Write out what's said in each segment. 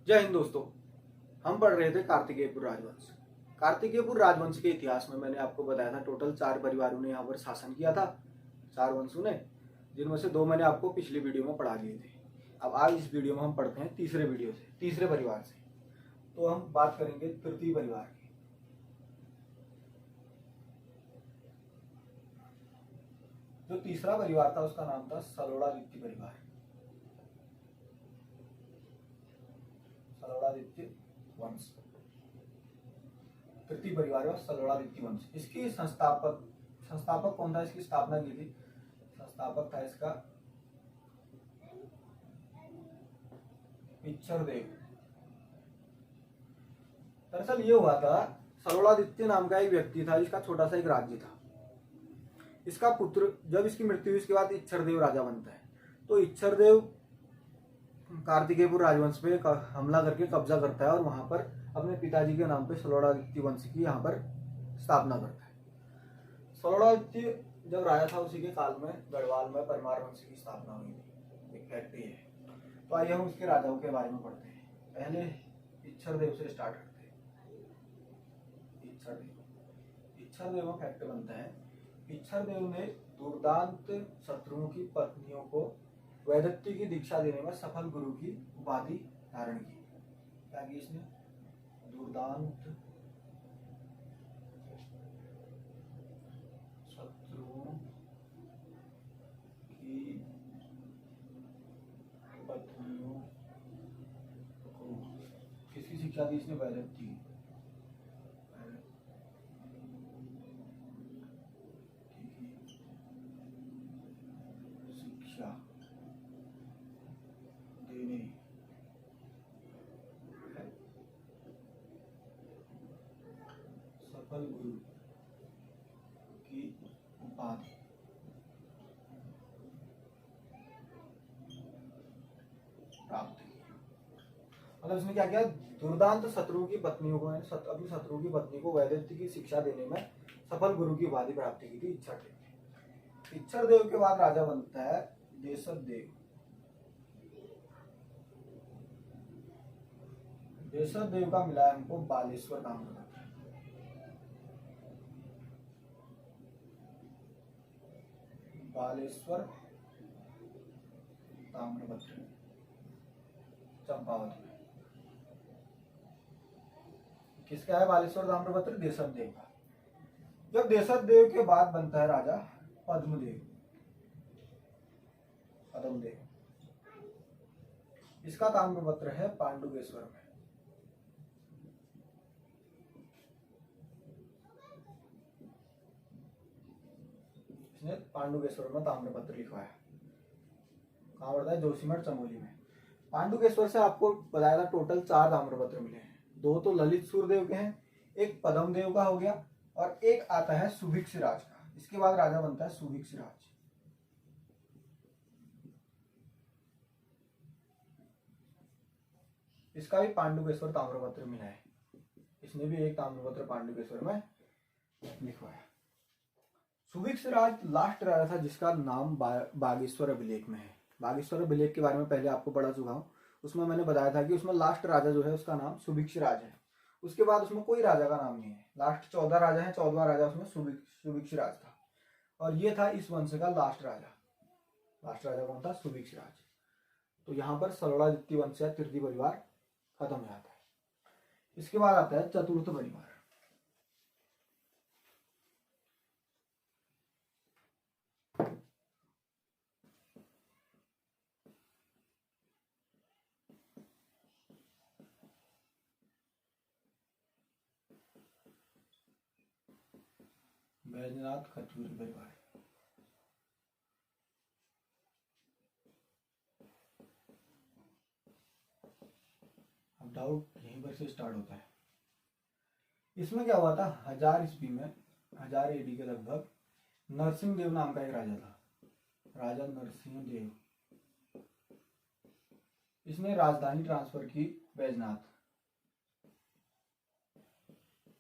जय हिंद दोस्तों। हम पढ़ रहे थे कार्तिकेयपुर राजवंश। कार्तिकेयपुर राजवंश के इतिहास में मैंने आपको बताया था टोटल 4 परिवारों ने यहाँ पर शासन किया था, 4 वंशों ने, जिनमें से 2 मैंने आपको पिछली वीडियो में पढ़ा दिए थे। अब आज इस वीडियो में हम पढ़ते हैं तीसरे परिवार से। तो हम बात करेंगे तृतीय परिवार की। जो तीसरा परिवार था उसका नाम था सलोड़ादित्य परिवार। सलोड़ादित्य वंश, तृतीय परिवार और सलोड़ादित्य वंश। इसकी संस्थापक कौन था? इसकी स्थापना की थी, संस्थापक था इसका इच्छरदेव। दरअसल ये हुआ था, सलोड़ादित्य नाम का एक व्यक्ति था जिसका छोटा सा एक राज्य था। इसका पुत्र, जब इसकी मृत्यु हुई इसके बाद इच्छरदेव राजा बनता है। तो इच्छरदेव कार्तिकेयपुर राजवंश पे हमला करके कब्जा करता है और वहां पर अपने पिताजी के नाम पे सलोड़ादित्य वंश की यहाँ पर स्थापना करता है। सलोड़ादित्य जब राजा था उसी के काल में गढ़वाल में परमार वंश की स्थापना हुई थी, एक फैक्ट्री है। तो आइए हम उसके राजाओं के बारे में पढ़ते हैं। पहले इच्छरदेव से स्टार्ट करते हैं। इच्छरदेव में फैक्ट बनता है, इच्छरदेव ने दुर्दांत शत्रुओं की पत्नियों को वैदत्य की दीक्षा देने में सफल गुरु की उपाधि धारण की। क्या की इसने? दुर्दांत शत्रुओं की पत्नियों को किसकी शिक्षा दी इसने? वैदत्य की। शिक्षा देने सफल गुरु की उपाधि प्राप्त की। मतलब इसने क्या किया? दुर्दांत शत्रुओं की पत्नियों को, अपनी शत्रु की पत्नी को वैदत्य की शिक्षा देने में सफल गुरु की उपाधि प्राप्त की थी इच्छरदेव। इच्छरदेव के बाद राजा बनता है देशदेव। देशदेव का मिला है हमको बालेश्वर ताम्रपत्र। बालेश्वर ताम्रपत्र चंपावत में। किसका है बालेश्वर ताम्रपत्र? देशदेव का। जब देशदेव के बाद बनता है राजा पद्मदेव। इसका ताम्रपत्र है पांडुकेश्वर में। इसने पांडुकेश्वर में ताम्रपत्र लिखवाया। कहाँ पड़ता है? जोशीमठ चमोली में। पांडुकेश्वर से आपको बताया था टोटल 4 ताम्रपत्र मिले हैं। 2 तो ललित सूरदेव के हैं, एक पद्मदेव का हो गया और एक आता है सुभिक्षराज का। इसके बाद राजा बनता है सुभिक्षराज। इसका भी पांडुकेश्वर ताम्रपत्र मिला है। इसने भी एक ताम्रपत्र पांडुकेश्वर में लिखवाया। सुभिक्षराज लास्ट राजा था जिसका नाम बागेश्वर अभिलेख में है। बागेश्वर अभिलेख के बारे में पहले आपको पढ़ा चुका हूँ। उसमें मैंने बताया था कि उसमें लास्ट राजा जो है उसका नाम सुभिक्षराज है। उसके बाद उसमें कोई राजा का नाम नहीं है। लास्ट 14 राजा है, 14वां राजा उसमें सुभिक्षराज था और ये था इस वंश का लास्ट राजा। लास्ट राजा कौन था? सुभिक्षराज। तो यहाँ पर सलोड़ादित्य वंश या तृतीय परिवार खत्म हो जाता है। इसके बाद आता है चतुर्थ परिवार। बैजनाथ खजूरी परिवार। अब डाउट यहीं पर से स्टार्ट होता है। इसमें क्या हुआ था? 1000 ईस्वी में, 1000 AD के लगभग, नरसिंह देव नाम का एक राजा था, राजा नरसिंह देव। इसने राजधानी ट्रांसफर की बैजनाथ।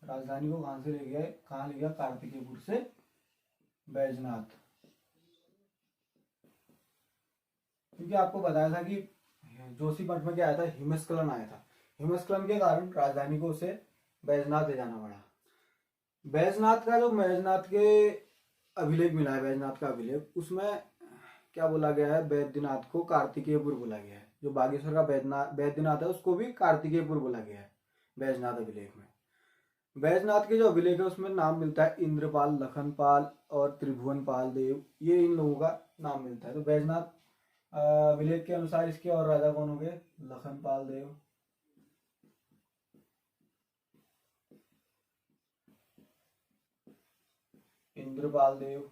राजधानी को कहां से ले गया? कहां ले गया? कार्तिकेयपुर से बैजनाथ। क्योंकि आपको बताया था कि जोशीमठ में क्या आया था, हिमस्खलन आया था। हिमस्खलन के कारण राजधानी को उसे बैजनाथ ले जाना पड़ा। बैजनाथ का जो बैजनाथ के अभिलेख मिला है, बैजनाथ का अभिलेख, उसमें क्या बोला गया है, बैद्यनाथ को कार्तिकेयपुर बोला गया है। जो बागेश्वर का बैद्यनाथ है उसको भी कार्तिकेयपुर बोला गया है बैजनाथ अभिलेख में। बैजनाथ के जो अभिलेख है उसमें नाम मिलता है इंद्रपाल, लखनपाल और त्रिभुवनपाल देव, ये इन लोगों का नाम मिलता है। तो बैजनाथ अभिलेख के अनुसार इसके और राजा कौन हो गए, लखनपाल देव, इंद्रपाल देव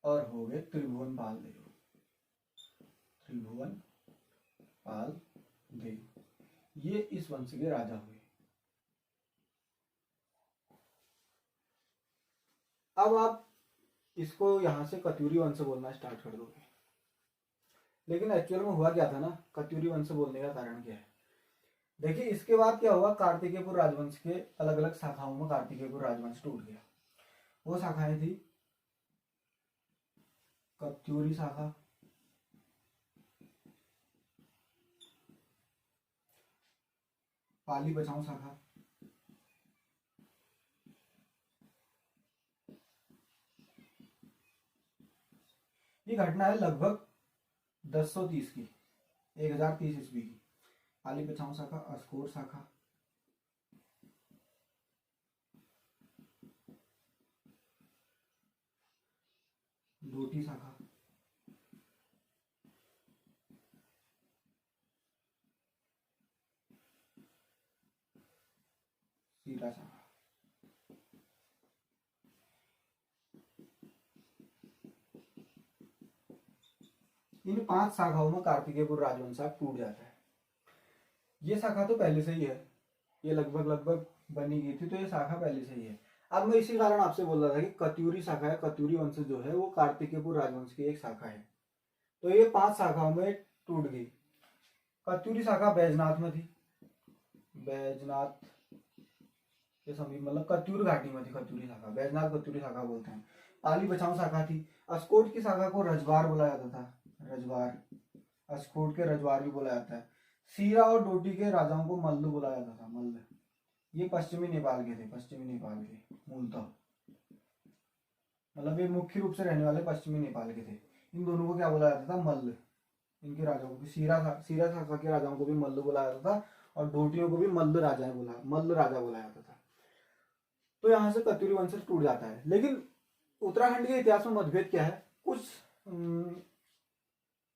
और हो गए त्रिभुवनपाल देव, त्रिभुवनपाल देव, ये इस वंश के राजा हुए। अब आप इसको यहां से कत्यूरी वंश बोलना स्टार्ट कर दोगे, लेकिन एक्चुअल में हुआ क्या था ना, कत्यूरी वंश बोलने का कारण क्या है। देखिए इसके बाद क्या हुआ, कार्तिकेयपुर राजवंश के अलग अलग शाखाओं में कार्तिकेयपुर राजवंश टूट गया। वो शाखाएं थी कत्यूरी शाखा, पाली बचाऊ शाखा, ये घटना है लगभग 1030 की, 1030 ईस्वी की। पाली बचाऊ शाखा, अस्कोट शाखा, डोटी शाखा, सीरा शाखा। इन 5 शाखाओं में कार्तिकेयपुर राजवंश टूट जाता है। ये शाखा तो पहले से ही है, ये लगभग लगभग बनी गई थी, तो ये शाखा पहले से ही है। अब मैं इसी कारण आपसे बोल रहा था कि कत्यूरी शाखा है, कत्यूरी वंश जो है वो कार्तिकेयपुर राजवंश की एक शाखा है। तो ये 5 शाखाओं में टूट गई। कत्यूरी शाखा बैजनाथ में थी, बैजनाथ के समीप, मतलब कत्यूर घाटी में थी कत्यूरी शाखा, बैजनाथ कत्यूरी शाखा बोलते हैं। पाली बचाऊ शाखा थी। अस्कोट की शाखा को रजवार बोला जाता था, रजवार, अस्कोट के रजवार भी बोला जाता है। सीरा और डोटी के राजाओं को मल्ल बोला जाता था, मल्ल। ये पश्चिमी नेपाल के थे, पश्चिमी नेपाल के मूलतः, मतलब ये मुख्य रूप से रहने वाले पश्चिमी नेपाल के थे। इन दोनों को क्या बोला जाता था, मल्ल। इनके राजाओं को सीरा शाखा के राजाओं को भी मल्ल बोला जाता था और डोटियों को भी मल्ल राजा बोला जाता था। तो यहाँ से कत्यूरी वंश टूट जाता है। लेकिन उत्तराखंड के इतिहास में मतभेद क्या है, कुछ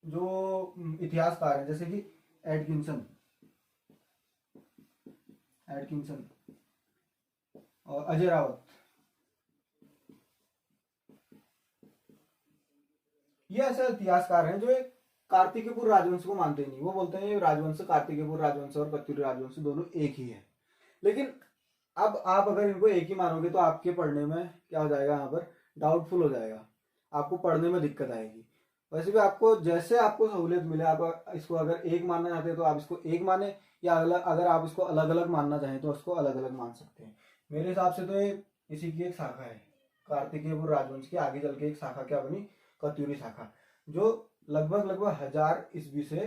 जो इतिहासकार हैं जैसे कि एडकिंसन और अजय रावत, ये ऐसे इतिहासकार हैं जो एक कार्तिकेयपुर राजवंश को मानते नहीं। वो बोलते हैं राजवंश, कार्तिकेयपुर राजवंश और कत्यूरी राजवंश दोनों एक ही है। लेकिन अब आप अगर इनको एक ही मानोगे तो आपके पढ़ने में क्या हो जाएगा, यहाँ पर डाउटफुल हो जाएगा, आपको पढ़ने में दिक्कत आएगी। वैसे भी आपको जैसे आपको सहूलियत मिले, आप इसको अगर एक मानना चाहते हैं तो आप इसको एक माने, या अगर आप इसको अलग अलग मानना चाहें तो उसको अलग अलग मान सकते हैं। मेरे हिसाब से तो ये इसी की एक शाखा है, कार्तिकेयपुर राजवंश की आगे चल के एक शाखा क्या बनी, कत्यूरी शाखा, जो लगभग 1000 ईस्वी से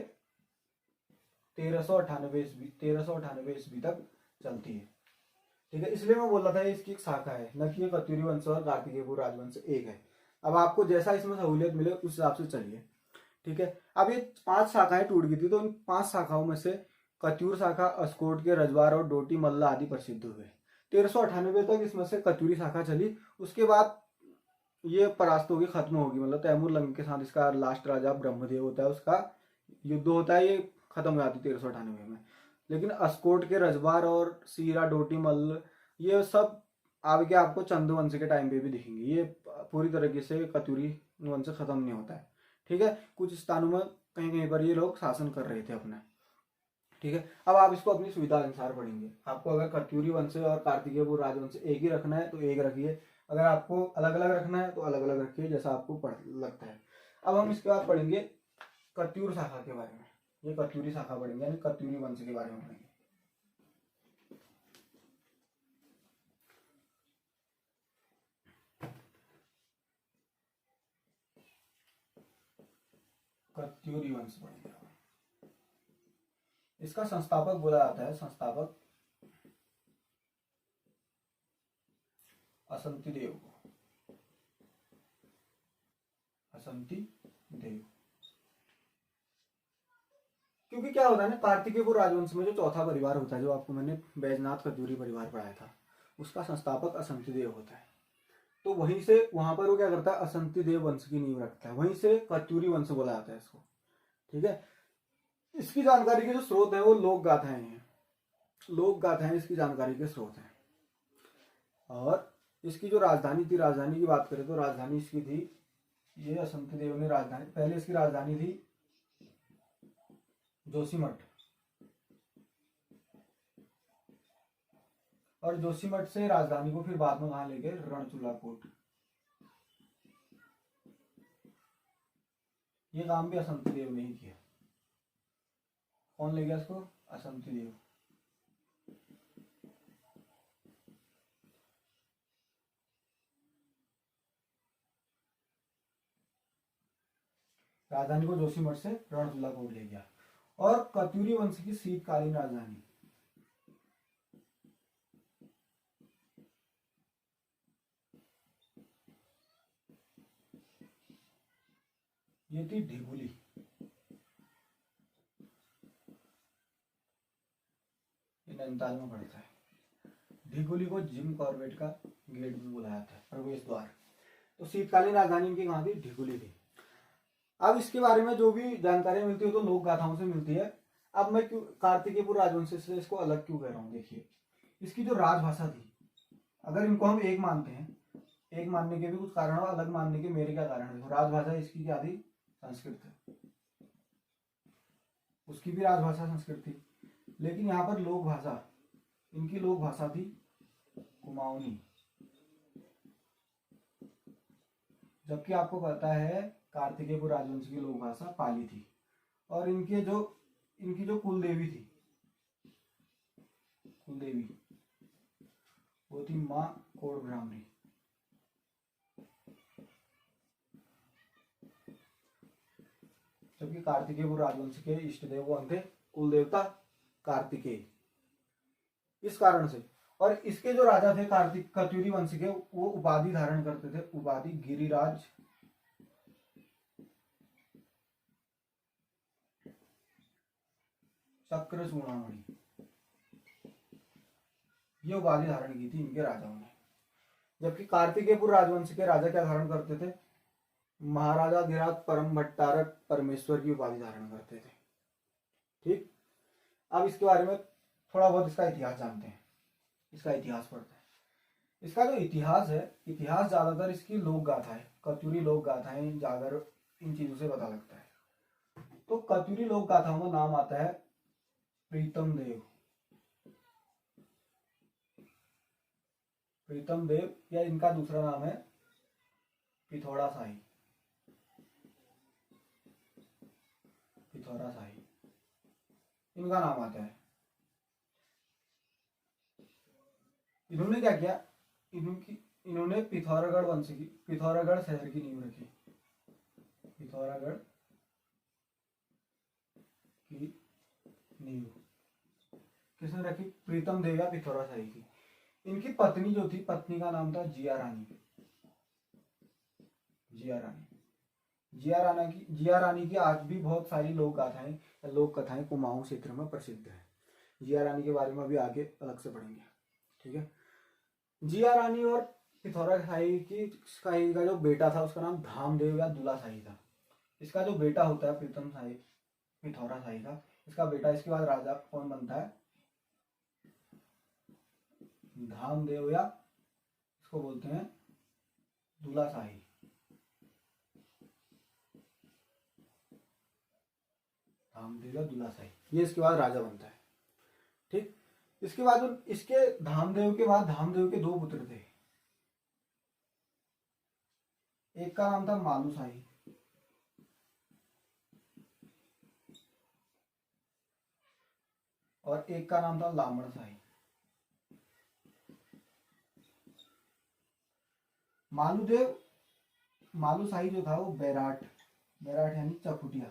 1398 ईस्वी तक चलती है। ठीक है, इसलिए मैं बोल रहा था इसकी एक शाखा है, न कि कत्यूरी वंश और कार्तिकेयपुर राजवंश एक है। अब आपको जैसा इसमें सहूलियत मिले उस हिसाब से चलिए। ठीक है, अब ये 5 शाखाएं टूट गई थी, तो इन 5 शाखाओं में से कत्यूर शाखा, अस्कोट के रजवार और डोटी मल्ल आदि प्रसिद्ध हुए। 1398 तक इसमें से कत्यूरी शाखा चली। उसके बाद ये परास्त होगी, खत्म होगी, मतलब तैमूर लंग के साथ इसका लास्ट राजा ब्रह्मदेव होता है, उसका युद्ध होता है, ये खत्म हो जाती 1398 में। लेकिन अस्कोट के रजवार और सीरा, डोटी मल्ल, ये सब आगे आपको चंदू वंश के टाइम पे भी दिखेंगे। ये पूरी तरीके से कत्यूरी वंश खत्म नहीं होता है। ठीक है, कुछ स्थानों में कहीं कहीं पर ये लोग शासन कर रहे थे अपना। ठीक है, अब आप इसको अपनी सुविधा अनुसार पढ़ेंगे। आपको अगर कत्यूरी वंश और कार्तिकेयपुर राजवंश एक ही रखना है तो एक रखिए, अगर आपको अलग अलग रखना है तो अलग अलग रखिए, जैसा आपको लगता है। अब हम इसके बाद पढ़ेंगे कत्यूर शाखा के बारे में, ये कत्यूरी शाखा पढ़ेंगे, यानी कत्यूरी वंश के बारे में पढ़ेंगे। कत्यूरी वंश पढ़ेंगे। इसका संस्थापक बोला जाता है, संस्थापक असंति देव को, असंति देव। क्योंकि क्या होता है ना, कार्तिकेयपुर राजवंश में जो चौथा परिवार होता है, जो आपको मैंने बैजनाथ खजूरी परिवार पढ़ाया था, उसका संस्थापक असंति देव होता है। तो वहीं से वहां पर वो क्या करता है, असंति देव वंश की नींव रखता है, वहीं से कत्यूरी वंश बोला जाता है इसको। ठीक है, इसकी जानकारी के जो स्रोत है वो लोक गाथाएं हैं, लोक गाथाएं इसकी जानकारी के स्रोत हैं। और इसकी जो राजधानी थी, राजधानी की बात करें तो राजधानी इसकी थी, ये असंति देव ने राजधानी, पहले इसकी राजधानी थी जोशीमठ, और जोशीमठ से राजधानी को फिर बाद में कहां ले गए, रणचूला कोट। ये काम भी असंति देव ने ही किया। कौन ले गया इसको, असंति देव। राजधानी को जोशीमठ से रणचूला कोट ले गया। और कत्यूरी वंश की शीतकालीन राजधानी ये थी ढिगुली। ये नैनीताल में पड़ता है। ढिगुली को जिम कॉर्बेट का गेट भी बुलाया था, प्रवेश द्वार। तो शीतकालीन राजधानी इनकी कहाँ थी, ढिगुली थी। अब इसके बारे में जो भी जानकारी मिलती है तो लोक गाथाओं से मिलती है। अब मैं क्यों कार्तिकेयपुर राजवंश से इसको अलग क्यों कह रहा हूँ, देखिए इसकी जो राजभाषा थी, अगर इनको हम एक मानते हैं, एक मानने के भी कुछ कारण हो, अलग मानने के मेरे क्या कारण है। राजभाषा इसकी क्या थी, संस्कृत है, उसकी भी राजभाषा संस्कृत थी। लेकिन यहाँ पर लोक भाषा, इनकी लोक भाषा थी कुमाऊनी, जबकि आपको पता है कार्तिकेयपुर राजवंश की लोक भाषा पाली थी। और इनकी जो कुलदेवी थी, कुलदेवी वो थी माँ कोड़ ब्राह्मणी। जबकि कार्तिकेयपुर राजवंश के इष्ट देव कौन थे, कुल देवता कार्तिकेय, इस कारण से। और इसके जो राजा थे कार्तिक कत्यूरी वंश के, वो उपाधि धारण करते थे, उपाधि गिरिराज चक्र चूड़ामणि, ये उपाधि धारण की थी इनके राजाओं ने। जबकि कार्तिकेयपुर राजवंश के राजा क्या धारण करते थे, महाराजाधिराज परम भट्टारक परमेश्वर की उपाधि धारण करते थे। ठीक, अब इसके बारे में थोड़ा बहुत इसका इतिहास जानते हैं, इसका इतिहास पढ़ते हैं। इसका जो इतिहास है, इतिहास ज्यादातर इसकी लोक गाथा है, कत्यूरी लोक गाथाएं, जागर, इन चीजों से पता लगता है। तो कत्यूरी लोक गाथाओं में नाम आता है प्रीतम देव, प्रीतम देव, या इनका दूसरा नाम है पिथौरा शाही, पिथौरा शाही इनका नाम आता है। इन्होंने क्या किया, इन्होंने पिथौरागढ़ वंश की, पिथौरागढ़ शहर की नींव रखी, पिथौरागढ़ की नींव किसने रखी, प्रीतम देव या पिथौरा शाही की। इनकी पत्नी जो थी, पत्नी का नाम था जिया रानी, जिया रानी। जिया रानी की आज भी बहुत सारी लोक गाथाएं, लोक कथाएं कुमाऊं क्षेत्र में प्रसिद्ध है। जिया रानी के बारे में भी आगे अलग से पढ़ेंगे। ठीक है, जिया रानी और पिथौरा शाही का जो बेटा था उसका नाम धामदेव या दुला शाही था। इसका जो बेटा होता है प्रीतम शाही, पिथौरा शाही का, इसका बेटा, इसके बाद राजा कौन बनता है, धामदेव, या इसको बोलते हैं दुला शाही। धामदेव या दुला शाही, ये इसके बाद राजा बनता है। ठीक, इसके बाद इसके धामदेव के बाद धामदेव के दो पुत्र थे, एक का नाम था मालू शाही, और एक का नाम था लामण शाही। मालू शाही जो था वो बैराट, बैराट यानी चकुटिया,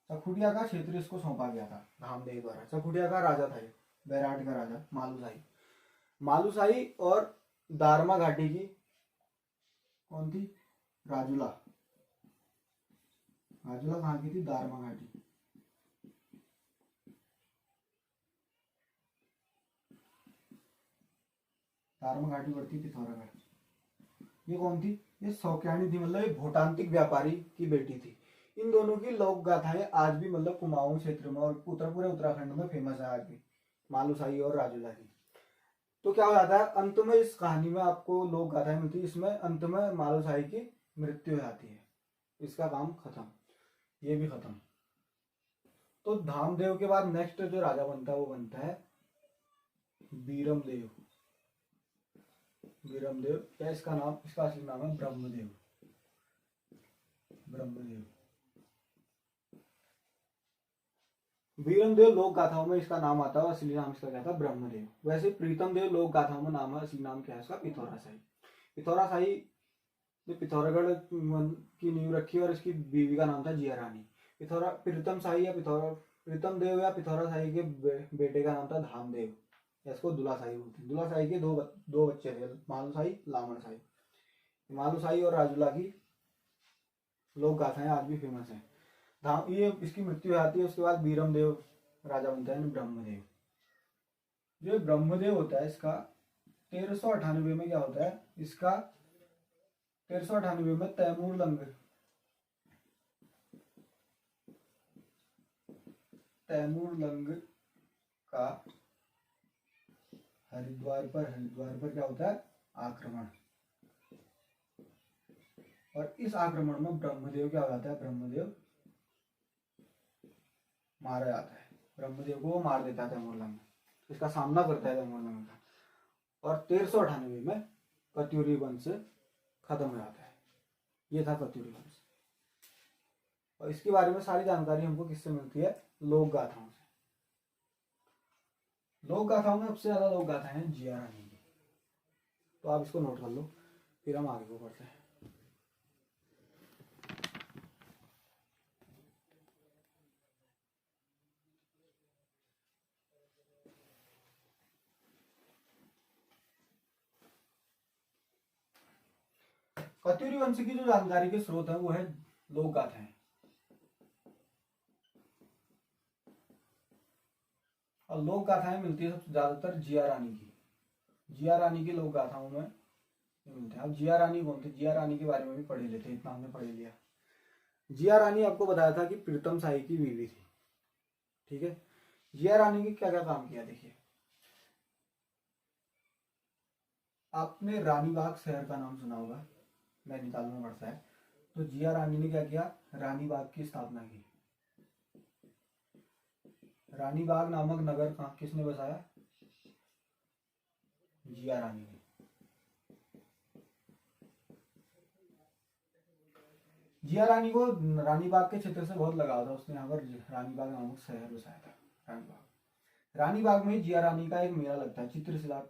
चखुटिया का क्षेत्र इसको सौंपा गया था धामदेव द्वारा। चखुटिया का राजा था, बैराट का राजा मालूशाही। मालूशाही और दारमा घाटी की कौन थी? राजुला। राजुला कहाँ की थी? दारमा घाटी। दारमा घाटी पड़ती पिथौरागढ़। ये कौन थी? ये सौक्यानी थी, मतलब ये भूटांतिक व्यापारी की बेटी थी। इन दोनों की लोक गाथाएं आज भी मतलब कुमाऊं क्षेत्र में और पूरे उत्तराखंड में फेमस है आज भी, मालूशाही और राजुला की। तो क्या हो जाता है अंत में, इस कहानी में आपको लोक गाथाएं मिलती है, इसमें अंत में मालूशाही की मृत्यु हो जाती है, इसका काम खत्म, ये भी खत्म। तो धामदेव के बाद नेक्स्ट जो राजा बनता है वो बनता है बीरमदेव। बीरमदेव, क्या इसका नाम, इसका असली नाम है ब्रह्मदेव। ब्रह्मदेव बीरमदेव लोक गाथाओं में इसका नाम आता है, असली नाम इसका क्या था? ब्रह्मदेव। वैसे प्रीतम देव लोक गाथाओं में नाम है, असली नाम क्या है इसका? पिथौराशाही। पिथौराशाही ने पिथौरागढ़ की नींव रखी और इसकी बीवी का नाम था जिया रानी। प्रीतम शाही या प्रीतम देव या पिथौराशाही के बेटे का नाम था धामदेव, इसको दुलाशाही बोलते हैं। दुलाशाही के दो बच्चे थे, मालूशाही, लामणशाही। मालूशाही और राजुला की लोक गाथाएं आज भी फेमस है। ये इसकी मृत्यु हो जाती है, उसके बाद बीरमदेव राजा बनता है ब्रह्मदेव। जो ब्रह्मदेव होता है इसका 1398 में क्या होता है? इसका 1398 में तैमूर लंग का हरिद्वार पर क्या होता है? आक्रमण। और इस आक्रमण में ब्रह्मदेव क्या हो जाता है? ब्रह्मदेव मारा जाता है। ब्रह्मदेव को वो मार देता है तैमूर लंग, इसका सामना करता है तैमूर लंग का, और 1398 में कत्यूरी वंश खत्म हो जाता है। ये था कत्यूरी वंश। और इसके बारे में सारी जानकारी हमको किससे मिलती है? लोक गाथाओं से। लोक गाथाओं में सबसे ज्यादा लोक गाथाएं हैं जिया रानी की, तो आप इसको नोट कर लो, फिर हम आगे को बढ़ते हैं। कत्यूरी वंश की जो जानकारी के स्रोत है वो है लोक गाथाएं। और लोक गाथाएं मिलती है सबसे ज्यादातर जिया रानी की। जिया रानी की लोक गाथाओं में मिलते हैं। अब जिया रानी कौन थी? जिया रानी के बारे में भी पढ़ लेते हैं, इतना हमने पढ़ लिया। जिया रानी आपको बताया था कि प्रीतम शाही की बीवी थी, ठीक है। जिया रानी ने क्या क्या काम किया देखिए। आपने रानीबाग शहर का नाम सुना होगा, नैनीताल में पड़ता है। तो जिया रानी ने क्या किया? रानीबाग की स्थापना की। रानीबाग नामक नगर किसने बसाया? जिया रानी ने। जिया रानी को रानीबाग के क्षेत्र से बहुत लगाव था, उसने यहाँ पर रानीबाग नामक शहर बसाया था। रानीबाग में जिया रानी का एक मेला लगता है, चित्रशिला।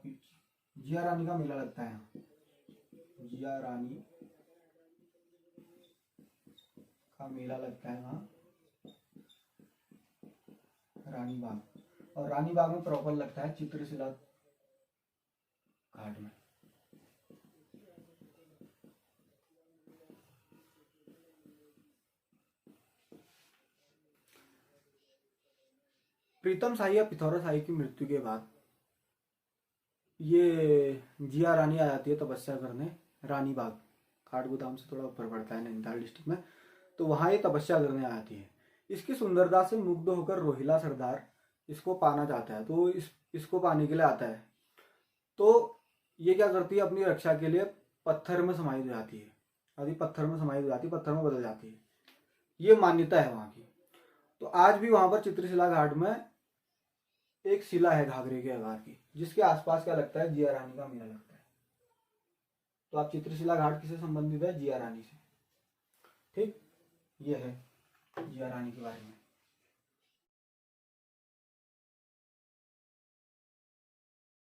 जिया रानी का मेला लगता है यहाँ। जिया रानी का मेला लगता है वहाँ रानीबाग, और रानीबाग में प्रॉपर लगता है चित्रशिला घाट में। प्रीतम शाही या पिथौरा शाही की मृत्यु के बाद ये जिया रानी आ जाती है तपस्या करने रानीबाग, काठगोदाम से थोड़ा ऊपर पड़ता है नैनीताल डिस्ट्रिक्ट में। तो वहां ये तपस्या करने आ जाती है। इसकी सुंदरता से मुग्ध होकर रोहिला सरदार इसको पाना चाहता है, तो इसको पाने के लिए आता है। तो ये क्या करती है? अपनी रक्षा के लिए पत्थर में समाहित हो जाती है, आदि पत्थर में समाहित हो जाती है, पत्थर में बदल जाती है। ये मान्यता है वहां की। तो आज भी वहां पर चित्रशिला घाट में एक शिला है घाघरे के आकार की, जिसके आसपास क्या लगता है? जिया रानी का मेला लगता है। तो आप चित्रशिला घाट किससे संबंधित है? जिया रानी से, ठीक। ये है जिया रानी के बारे में।